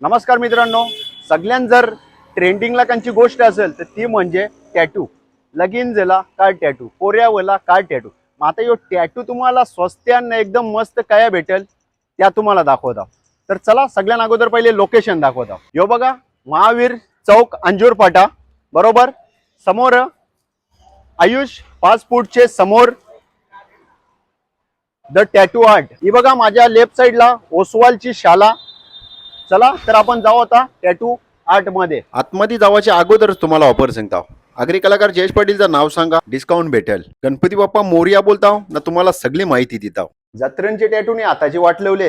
नमस्कार मित्रांनो, सगळ्यां जर ट्रेंडिंगला कांची गोष्ट असेल तर ती म्हणजे टॅटू. लगीन झाला काय टॅटू, पोऱ्यावला काय टॅटू. मग आता यो टॅटू तुम्हाला स्वस्त्यानं एकदम मस्त काय भेटेल त्या तुम्हाला दाखवत आहोत. तर चला सगळ्यांना अगोदर पहिले लोकेशन दाखवत आहोत. यो बघा, महावीर चौक अंजूर फाटा बरोबर समोर आयुष फास्ट फूडचे समोर द टॅटू आर्ट. ही बघा माझ्या लेफ्ट साइडला ओसवालची शाला. चला तर आपण जाऊ आता टॅटू आर्ट मध्ये. आतमध्ये जावाच्या अगोदरच तुम्हाला ऑफर सांगता. आगरी कलाकार जयेश पाटीलचं नाव सांगा, डिस्काउंट भेटेल. गणपती बाप्पा मोरया बोलताव ना, तुम्हाला सगळी माहिती देताव. जत्रेंचे टॅटूने हाताची वाट लावले,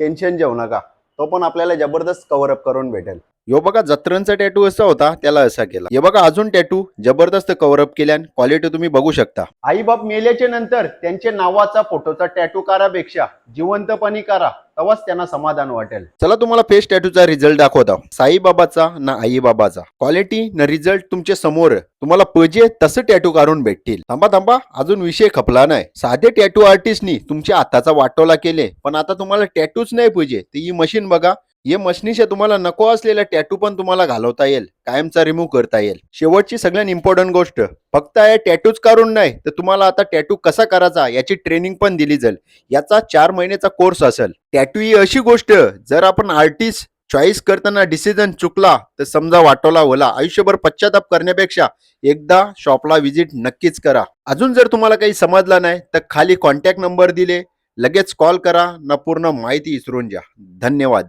टेन्शन घेऊ नका, तो पण आपल्याला जबरदस्त कव्हर अप करून भेटेल. यो बघा जत्रेंचा टॅटू असा होता त्याला असा केला. हे बघा अजून टॅटू जबरदस्त कव्हर अप केल्यान क्वालिटी तुम्ही बघू शकता. आई बाप मेल्याच्या नंतर त्यांच्या नावाचा फोटोचा टॅटू करापेक्षा जिवंतपणी करा, तेव्हाच त्यांना समाधान वाटेल. चला तुम्हाला फेस टॅटूचा रिझल्ट दाखवता. साईबाबाचा ना आईबाबाचा, क्वालिटी ना रिझल्ट तुमच्या समोर. तुम्हाला पाहिजे तसं टॅटू काढून भेटतील. थांबा थांबा, अजून विषय खपला नाही. साधे टॅटू आर्टिस्टनी तुमच्या हाताचा वाटोला केले, पण आता तुम्हाला टॅटूच नाही पाहिजे तर ही मशीन बघा. ये मशनीशा तुम्हाला नको असलेला टॅटू पण तुम्हाला घालवता येईल, कायमचा रिमूव्ह करता येईल. शेवटची सगळ्यात इम्पॉर्टंट गोष्ट, फक्त आहे टॅटूच काढून नाही तर तुम्हाला आता टॅटू कसा करायचा याची ट्रेनिंग पण दिली जाईल. याचा 4 महिन्याचा कोर्स असेल. टॅटू ही अशी गोष्ट, जर आपण आर्टिस्ट चॉईस करताना डिसिजन चुकला तर समजा वाटोला होला, आयुष्यभर पश्चाताप करण्यापेक्षा एकदा शॉपला व्हिजिट नक्कीच करा. अजून जर तुम्हाला काही समजलं नाही तर खाली कॉन्टॅक्ट नंबर दिले, लगेच कॉल करा ना, पूर्ण माहिती विचारून घ्या. धन्यवाद.